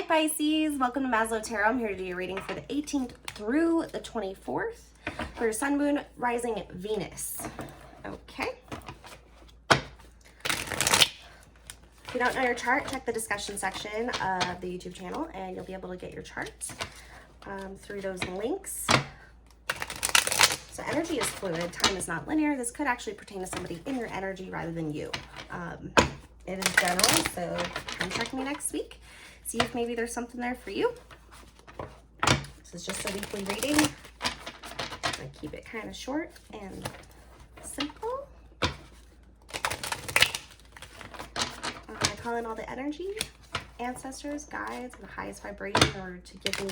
Hi Pisces, welcome to Maslow Tarot. I'm here to do your reading for the 18th through the 24th for your Sun, Moon, Rising, Venus. Okay. If you don't know your chart, check the discussion section of the YouTube channel and you'll be able to get your charts through those links. So energy is fluid, time is not linear. This could actually pertain to somebody in your energy rather than you. It is general, so come check me next week. See if maybe there's something there for you. This is just a weekly reading. I'm gonna keep it kind of short and simple. I call in all the energy, ancestors, guides, and the highest vibration in order to give me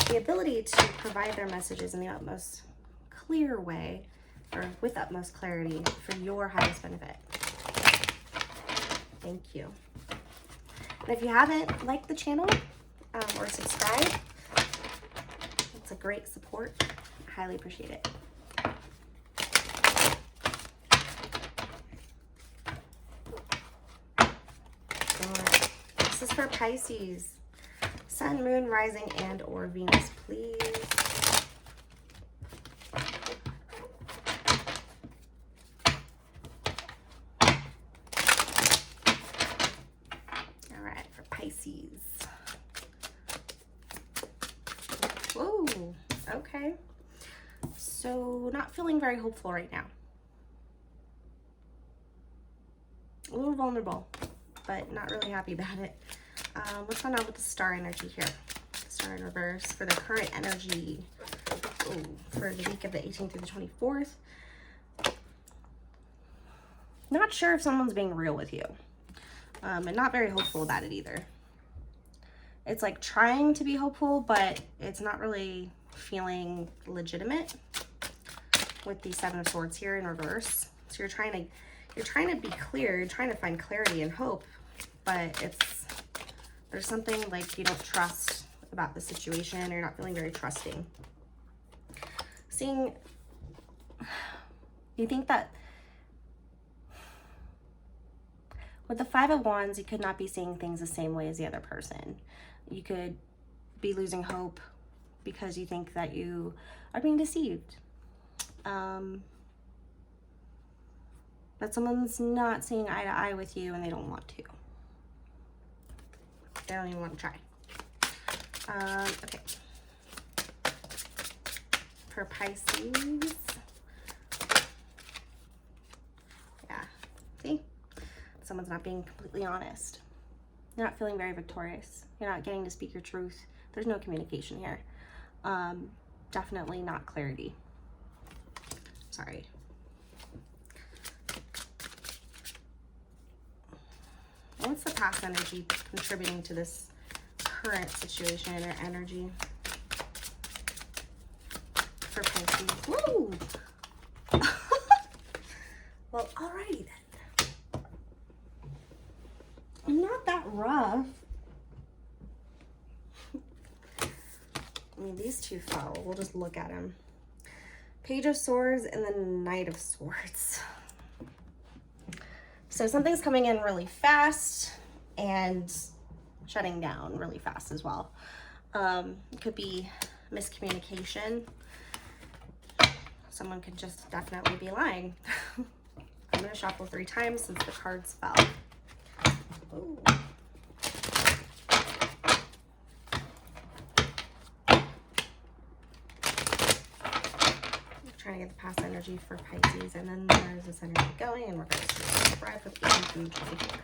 the ability to provide their messages in the utmost clear way, or with utmost clarity for your highest benefit. Thank you. And if you haven't liked the channel or subscribed, it's a great support. I highly appreciate it. Alright. This is for Pisces. Sun, Moon, Rising, and or Venus, please. Pisces. Whoa, okay. So not feeling very hopeful right now. A little vulnerable, but not really happy about it. What's going on with the star energy here? Star in reverse for the current energy. Ooh, for the week of the 18th through the 24th. Not sure if someone's being real with you. And not very hopeful about it either. It's like trying to be hopeful, but it's not really feeling legitimate with the Seven of Swords here in reverse. So you're trying to be clear, you're trying to find clarity and hope, but there's something like you don't trust about the situation, or you're not feeling very trusting. You think that with the Five of Wands, you could not be seeing things the same way as the other person. You could be losing hope because you think that you are being deceived. That someone's not seeing eye to eye with you and they don't want to. They don't even want to try. Okay. For Pisces. Yeah, see? Someone's not being completely honest. You're not feeling very victorious. You're not getting to speak your truth. There's no communication here. Definitely not clarity. Sorry. What's the past energy contributing to this current situation or energy for Pisces? Woo! Well, alrighty then. Not that rough. I mean, these two fell. We'll just look at them. Page of Swords and the Knight of Swords. So something's coming in really fast and shutting down really fast as well. It could be miscommunication. Someone could just definitely be lying. I'm going to shuffle 3 times since the cards fell. Ooh. Trying to get the past energy for Pisces, and then there's this energy going, and we're going to spread with 18 through 24.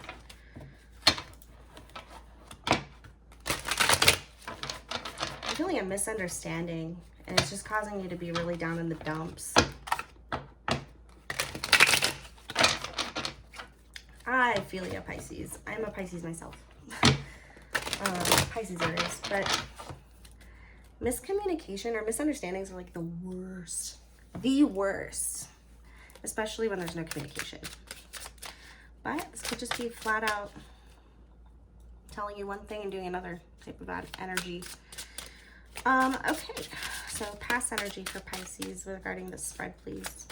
I'm feeling a misunderstanding, and it's just causing you to be really down in the dumps. I feel you, Pisces. I'm a Pisces myself. Pisces Aries, but miscommunication or misunderstandings are like the worst. The worst. Especially when there's no communication. But this could just be flat out telling you one thing and doing another type of energy. Okay. So past energy for Pisces regarding the spread, please.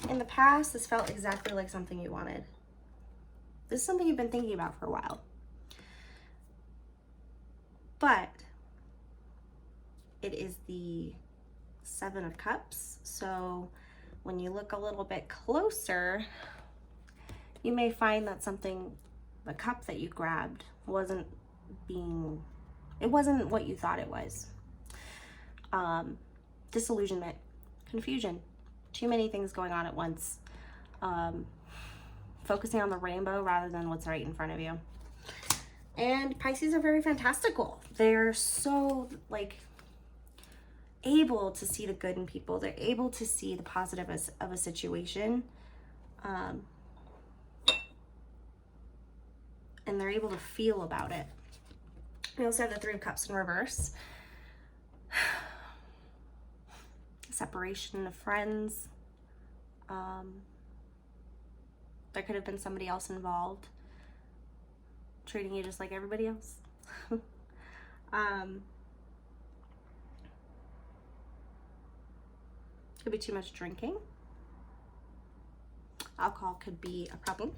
In the past, this felt exactly like something you wanted. This is something you've been thinking about for a while. But it is the Seven of Cups. So when you look a little bit closer, you may find that the cup that you grabbed wasn't what you thought it was. Disillusionment, confusion, too many things going on at once. Focusing on the rainbow rather than what's right in front of you. And Pisces are very fantastical. They're so able to see the good in people. They're able to see the positive of a situation. And they're able to feel about it. We also have the Three of Cups in reverse. Separation of friends. There could have been somebody else involved, treating you just like everybody else. Could be too much drinking. Alcohol could be a problem.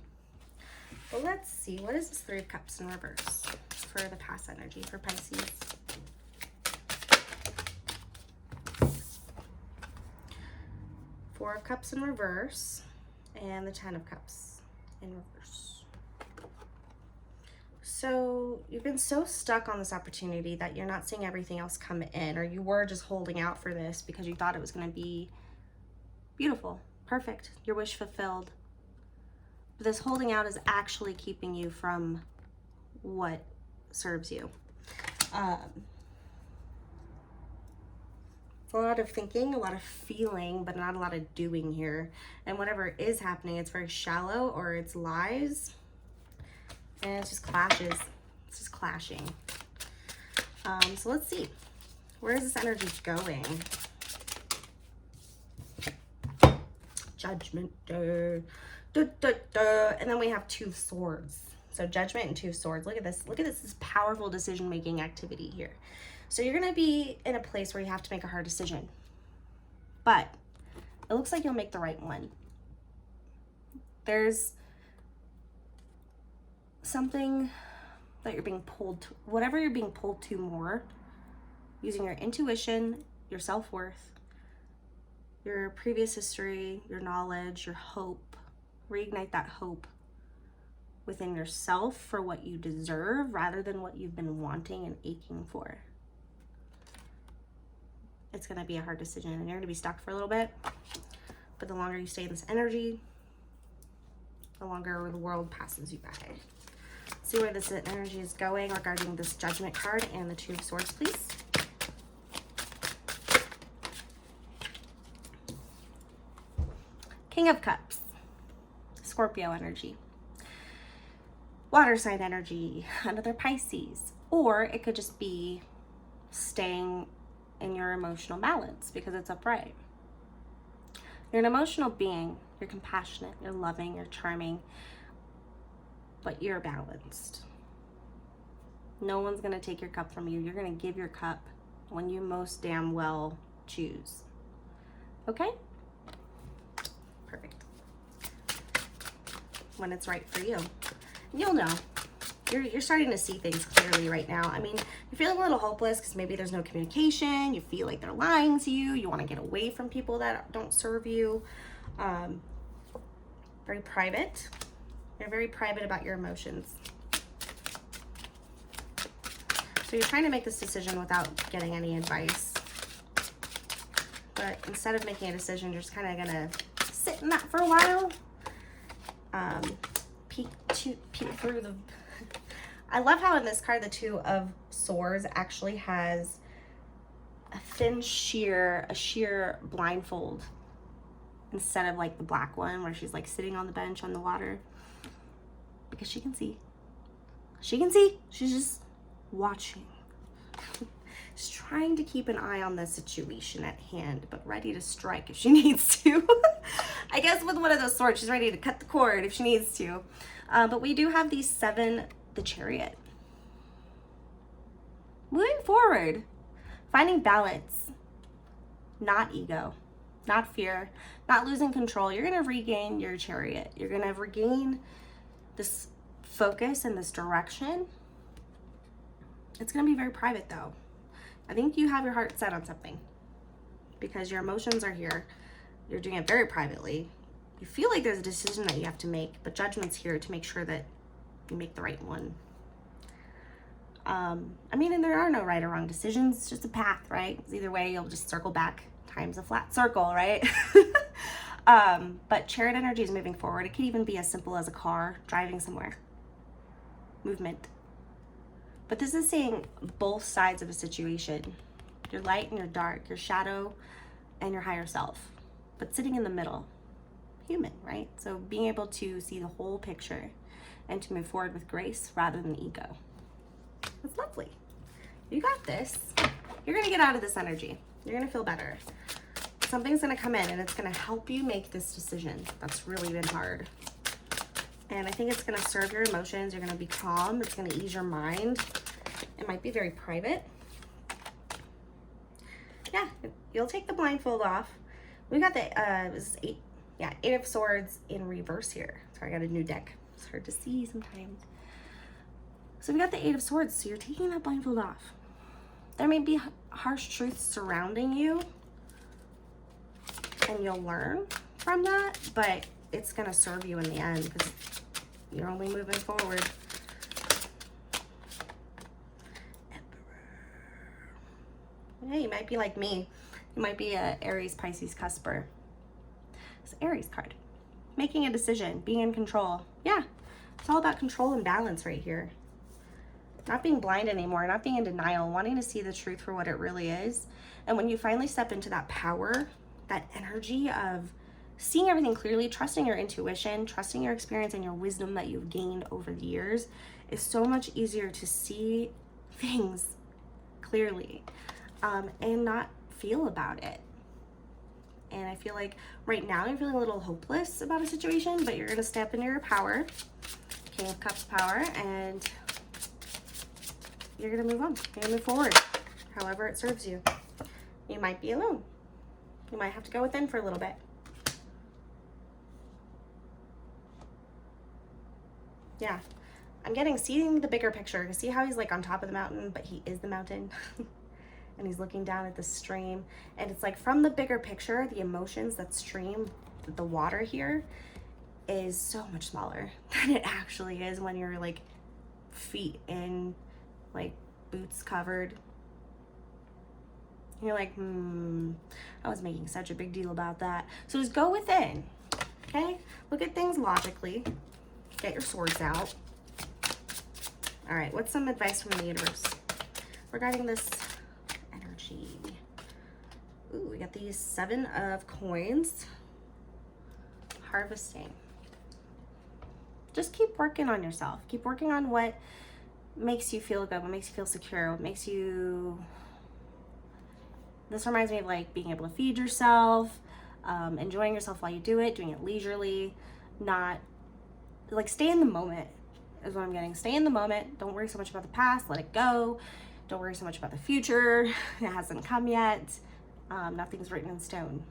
But let's see, what is this Three of Cups in reverse for the past energy for Pisces? Four of Cups in reverse and the Ten of Cups in reverse. So you've been so stuck on this opportunity that you're not seeing everything else come in, or you were just holding out for this because you thought it was going to be beautiful, perfect, your wish fulfilled. But this holding out is actually keeping you from what serves you. A lot of thinking, a lot of feeling, but not a lot of doing here. And whatever is happening, it's very shallow or it's lies. And it's just clashes. It's just clashing. So let's see. Where is this energy going? Judgment. And then we have Two of Swords. So Judgment and Two of Swords. Look at this. Look at this. This powerful decision-making activity here. So you're going to be in a place where you have to make a hard decision. But it looks like you'll make the right one. There's something that you're being pulled to, whatever you're being pulled to more, using your intuition, your self-worth, your previous history, your knowledge, your hope. Reignite that hope within yourself for what you deserve rather than what you've been wanting and aching for. It's going to be a hard decision and you're going to be stuck for a little bit. But the longer you stay in this energy, the longer the world passes you by. See where this energy is going regarding this Judgment card and the Two of Swords, please. King of Cups, Scorpio energy, water sign energy, another Pisces, or it could just be staying in your emotional balance because it's upright. You're an emotional being. You're compassionate, you're loving, you're charming, but you're balanced. No one's going to take your cup from you. You're going to give your cup when you most damn well choose. Okay? Perfect. When it's right for you. You'll know. You're starting to see things clearly right now. I mean, you're feeling a little hopeless because maybe there's no communication. You feel like they're lying to you. You want to get away from people that don't serve you. Very private. You're very private about your emotions. So you're trying to make this decision without getting any advice. But instead of making a decision, you're just kind of going to sit in that for a while. Peek through the... I love how in this card, the Two of Swords actually has a thin sheer blindfold instead of like the black one where she's like sitting on the bench on the water, because she can see. She can see. She's just watching. She's trying to keep an eye on the situation at hand, but ready to strike if she needs to. I guess with one of those swords, she's ready to cut the cord if she needs to. But we do have these seven, the Chariot. Moving forward, finding balance, not ego, not fear, not losing control. You're going to regain your Chariot. You're going to regain this focus in this direction. It's going to be very private though. I think you have your heart set on something because your emotions are here. You're doing it very privately. You feel like there's a decision that you have to make, but Judgment's here to make sure that you make the right one. I mean, and there are no right or wrong decisions. It's just a path, right? Either way, you'll just circle back. Time's a flat circle, right? But Chariot energy is moving forward. It could even be as simple as a car driving somewhere. Movement. But this is saying both sides of a situation. Your light and your dark, your shadow and your higher self. But sitting in the middle. Human, right? So being able to see the whole picture and to move forward with grace rather than ego. That's lovely. You got this. You're going to get out of this energy. You're going to feel better. Something's going to come in and it's going to help you make this decision. That's really been hard. And I think it's going to serve your emotions. You're going to be calm. It's going to ease your mind. It might be very private. Yeah, you'll take the blindfold off. We got the, this is Eight of Swords in reverse here. Sorry, I got a new deck. It's hard to see sometimes. So we got the Eight of Swords, so you're taking that blindfold off. There may be harsh truths surrounding you, and you'll learn from that, but it's gonna serve you in the end because you're only moving forward. Yeah, you might be like me. You might be a Aries, Pisces, cusper. It's Aries card. Making a decision, being in control. Yeah, it's all about control and balance right here. Not being blind anymore, not being in denial, wanting to see the truth for what it really is. And when you finally step into that power, that energy of seeing everything clearly, trusting your intuition, trusting your experience and your wisdom that you've gained over the years, is so much easier to see things clearly and not feel about it. And I feel like right now you're feeling a little hopeless about a situation, but you're going to step into your power, King of Cups power, and you're going to move on. You're going to move forward, however it serves you. You might be alone. You might have to go within for a little bit. Yeah, I'm getting seeing the bigger picture. See how he's like on top of the mountain, but he is the mountain. And he's looking down at the stream. And it's like from the bigger picture, the emotions that stream, the water here is so much smaller than it actually is when you're like feet in, like boots covered. You're like, I was making such a big deal about that. So just go within, okay? Look at things logically. Get your swords out. All right, what's some advice from the universe regarding this energy? Ooh, we got these 7 of coins. Harvesting. Just keep working on yourself. Keep working on what makes you feel good, what makes you feel secure, what makes you... This reminds me of like being able to feed yourself, enjoying yourself while you do it, doing it leisurely, not like stay in the moment is what I'm getting. Stay in the moment. Don't worry so much about the past. Let it go. Don't worry so much about the future. It hasn't come yet. Nothing's written in stone.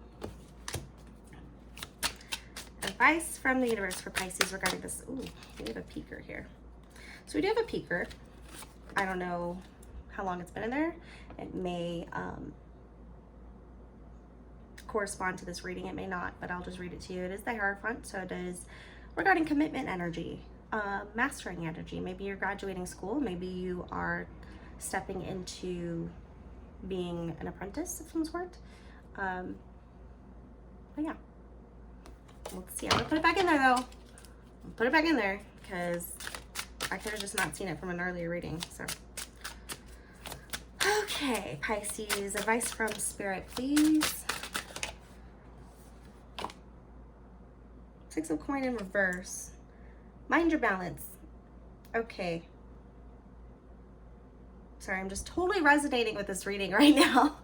Advice from the universe for Pisces regarding this. Ooh, we have a peeker here. So we do have a peeker. I don't know how long it's been in there. It may correspond to this reading. It may not, but I'll just read it to you. It is the Hierophant, so it is regarding commitment energy, mastering energy. Maybe you're graduating school. Maybe you are stepping into being an apprentice of some sort. But yeah, let's see. I'm gonna put it back in there though. Put it back in there because I could have just not seen it from an earlier reading. So okay, Pisces, advice from Spirit, please. 6 of coin in reverse. Mind your balance. Okay. Sorry, I'm just totally resonating with this reading right now.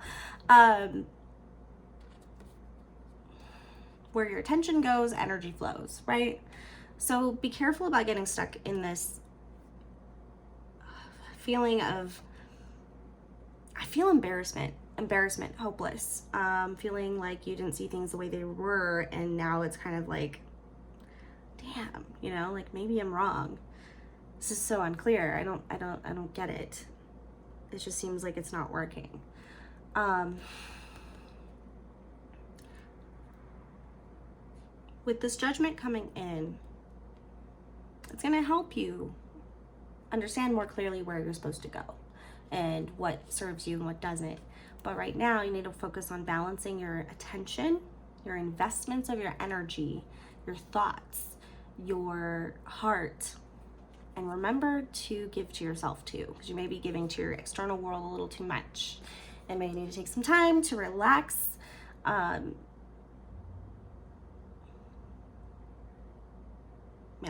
Where your attention goes, energy flows, right? So be careful about getting stuck in this feeling of, I feel embarrassment, hopeless, feeling like you didn't see things the way they were, and now it's kind of like, damn, you know, like maybe I'm wrong. This is so unclear. I don't get it. It just seems like it's not working. With this judgment coming in, it's going to help you understand more clearly where you're supposed to go and what serves you and what doesn't. But right now, you need to focus on balancing your attention, your investments of your energy, your thoughts, your heart. And remember to give to yourself too, because you may be giving to your external world a little too much. And may need to take some time to relax.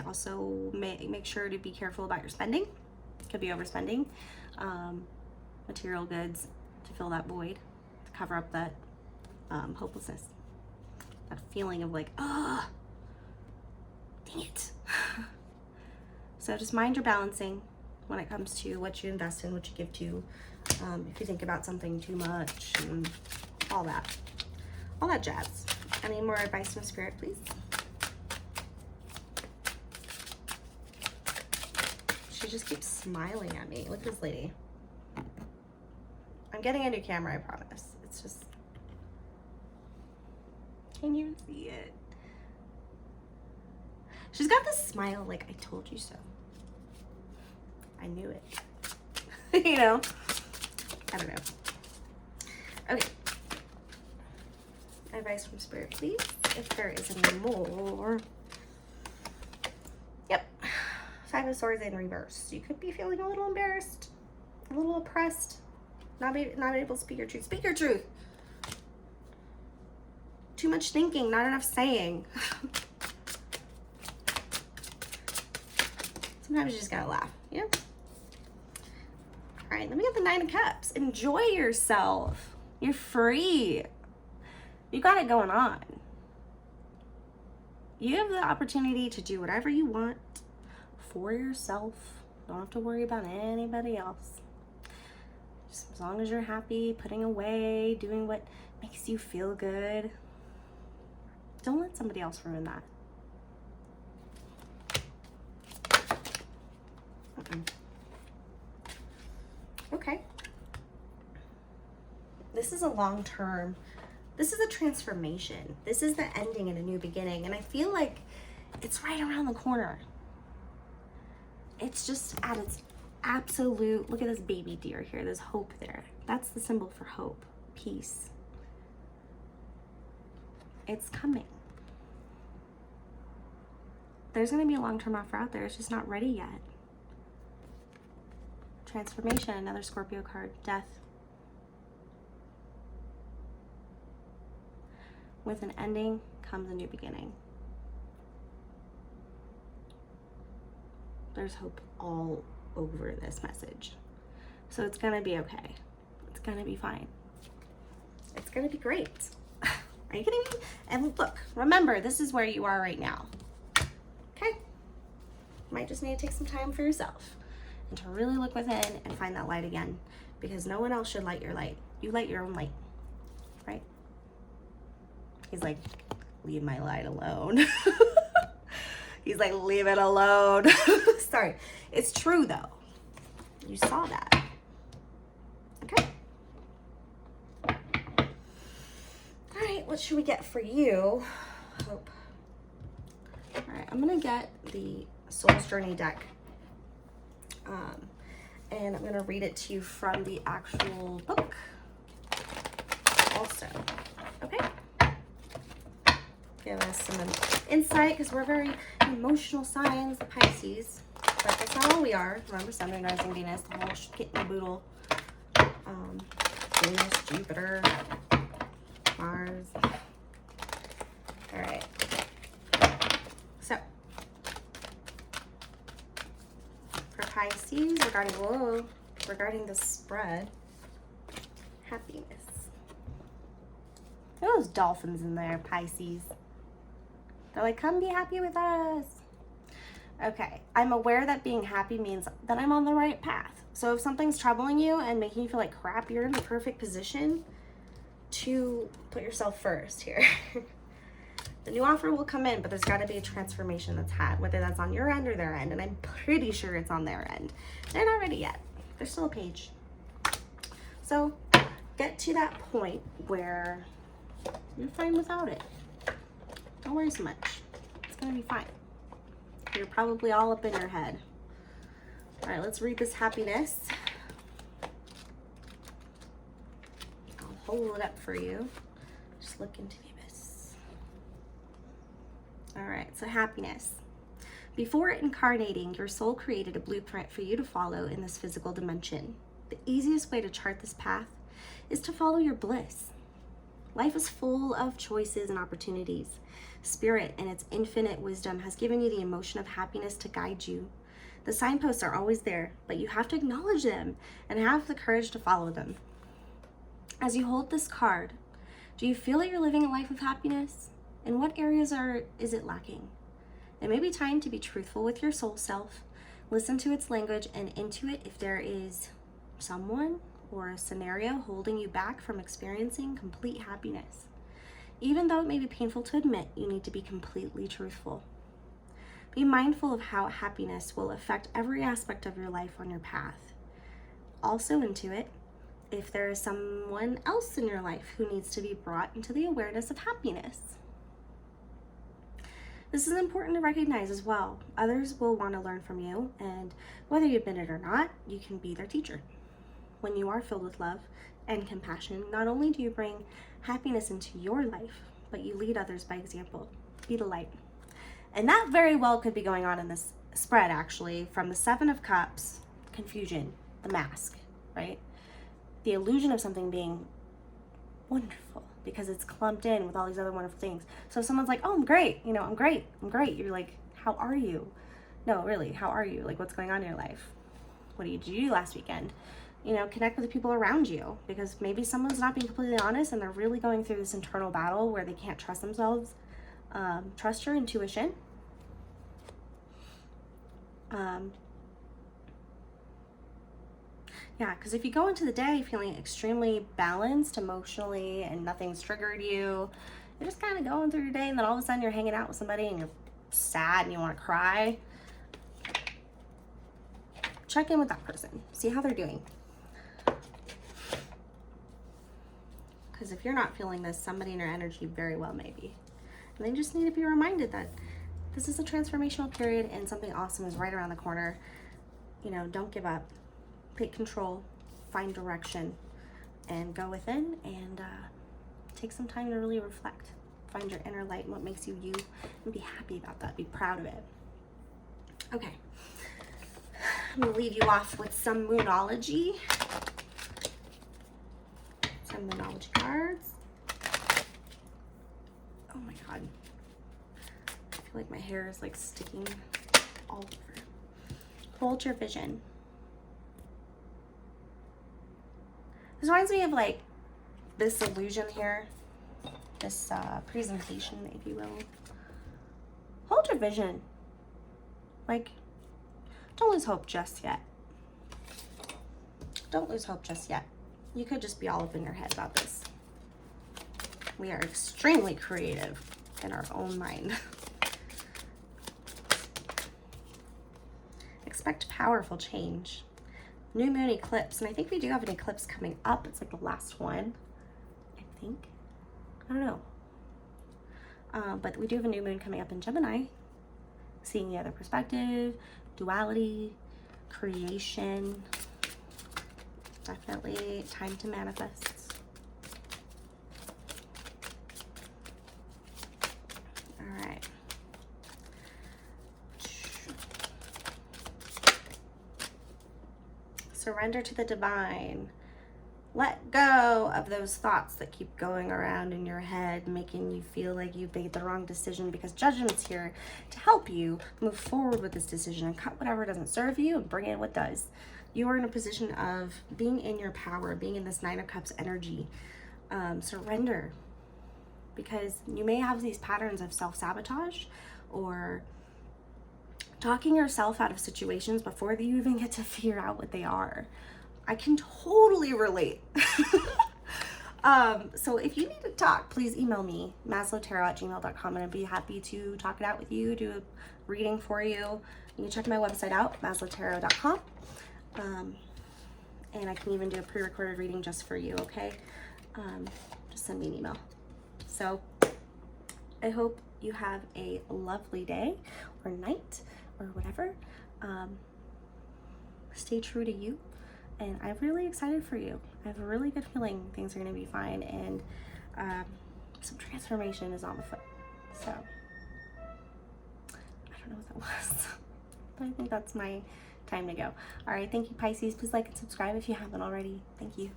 Also make sure to be careful about your spending. Could be overspending. Material goods to fill that void, to cover up that hopelessness, that feeling of like, ah, dang it. So just mind your balancing when it comes to what you invest in, what you give to, if you think about something too much, and all that jazz. Any more advice from Spirit, please? She just keeps smiling at me. Look at this lady. I'm getting a new camera, I promise. It's just, can't even see it. She's got this smile like, I told you so. I knew it. You know? I don't know. Okay. Advice from Spirit, please, if there is any more. Yep. 5 of Swords in reverse. You could be feeling a little embarrassed, a little oppressed, not able to speak your truth. Speak your truth. Too much thinking, not enough saying. Sometimes you just gotta laugh, you know? All right, let me get the 9 of Cups. Enjoy yourself. You're free. You got it going on. You have the opportunity to do whatever you want for yourself. Don't have to worry about anybody else. Just as long as you're happy, putting away, doing what makes you feel good. Don't let somebody else ruin that. Okay. This is a long-term, this is a transformation. This is the ending and a new beginning. And I feel like it's right around the corner. It's just at its absolute, look at this baby deer here. There's hope there. That's the symbol for hope, peace. It's coming. There's going to be a long-term offer out there. It's just not ready yet. Transformation, another Scorpio card, death. With an ending comes a new beginning. There's hope all over this message. So it's gonna be okay. It's gonna be fine. It's gonna be great. Are you kidding me? And look, remember, this is where you are right now. Okay? Might just need to take some time for yourself and to really look within and find that light again, because no one else should light your light. You light your own light, right? He's like, leave my light alone. He's like, leave it alone. Sorry. It's true though. You saw that. Okay. All right, what should we get for you? Hope. All right, I'm gonna get the Soul's Journey deck. And I'm gonna read it to you from the actual book also. Okay? Give us some insight, because we're very emotional signs, the Pisces. But that's not all we are. Remember, Sun, Moon, Rising, Venus, the whole kit and caboodle. Venus, Jupiter, Mars. All right. So, for Pisces, regarding the spread, happiness. Look at those dolphins in there, Pisces. They're like, come be happy with us. Okay, I'm aware that being happy means that I'm on the right path. So if something's troubling you and making you feel like crap, you're in the perfect position to put yourself first here. The new offer will come in, but there's got to be a transformation that's had, whether that's on your end or their end. And I'm pretty sure it's on their end. They're not ready yet. There's still a page. So get to that point where you're fine without it. Don't worry so much. It's going to be fine. You're probably all up in your head. All right, let's read this happiness. I'll hold it up for you. Just look into the abyss. All right, so happiness. Before incarnating, your soul created a blueprint for you to follow in this physical dimension. The easiest way to chart this path is to follow your bliss. Life is full of choices and opportunities. Spirit, in its infinite wisdom, has given you the emotion of happiness to guide you. The signposts are always there, but you have to acknowledge them and have the courage to follow them. As you hold this card, do you feel that you're living a life of happiness? In what areas is it lacking? It may be time to be truthful with your soul self, listen to its language, and intuit if there is someone or a scenario holding you back from experiencing complete happiness. Even though it may be painful to admit, you need to be completely truthful. Be mindful of how happiness will affect every aspect of your life on your path. Also intuit if there is someone else in your life who needs to be brought into the awareness of happiness. This is important to recognize as well. Others will want to learn from you, and whether you admit it or not, you can be their teacher. When you are filled with love and compassion, not only do you bring happiness into your life, but you lead others by example. Be the light. And that very well could be going on in this spread, actually, from the Seven of Cups, confusion, the mask, right? The illusion of something being wonderful because it's clumped in with all these other wonderful things. So if someone's like, oh, I'm great, I'm great. You're like, how are you? No, really, how are you? Like, what's going on in your life? What did you do last weekend? Connect with the people around you, because maybe someone's not being completely honest and they're really going through this internal battle where they can't trust themselves. Trust your intuition. Because if you go into the day feeling extremely balanced emotionally and nothing's triggered you, you're just kind of going through your day, and then all of a sudden you're hanging out with somebody and you're sad and you want to cry. Check in with that person. See how they're doing. Because if you're not feeling this, somebody in your energy very well may be. And they just need to be reminded that this is a transformational period and something awesome is right around the corner. Don't give up. Take control, find direction, and go within and take some time to really reflect. Find your inner light and what makes you you, and be happy about that. Be proud of it. Okay. I'm going to leave you off with some Moonology. Some Moonology cards. Oh my God. I feel like my hair is like sticking all over. Hold your vision. This reminds me of like this illusion here. This presentation, if you will. Hold your vision. Like, don't lose hope just yet. Don't lose hope just yet. You could just be all up in your head about this. We are extremely creative in our own mind. Expect powerful change. New moon eclipse, and I think we do have an eclipse coming up. It's like the last one, I think. I don't know. But we do have a new moon coming up in Gemini. Seeing the other perspective, duality, creation. Definitely time to manifest. All right. Surrender to the divine. Let go of those thoughts that keep going around in your head, making you feel like you made the wrong decision, because Judgment's here to help you move forward with this decision and cut whatever doesn't serve you and bring in what does. You are in a position of being in your power, being in this Nine of Cups energy. Surrender, because you may have these patterns of self-sabotage or talking yourself out of situations before you even get to figure out what they are. I can totally relate. So if you need to talk, please email me, maslowtarot@gmail.com, and I'd be happy to talk it out with you, do a reading for you. You can check my website out, maslowtarot.com. And I can even do a pre-recorded reading just for you, okay? Just send me an email. So I hope you have a lovely day or night or whatever. Stay true to you. And I'm really excited for you. I have a really good feeling things are going to be fine, and some transformation is on the foot. So I don't know what that was, but I think that's my time to go. All right, thank you, Pisces. Please like and subscribe if you haven't already. Thank you.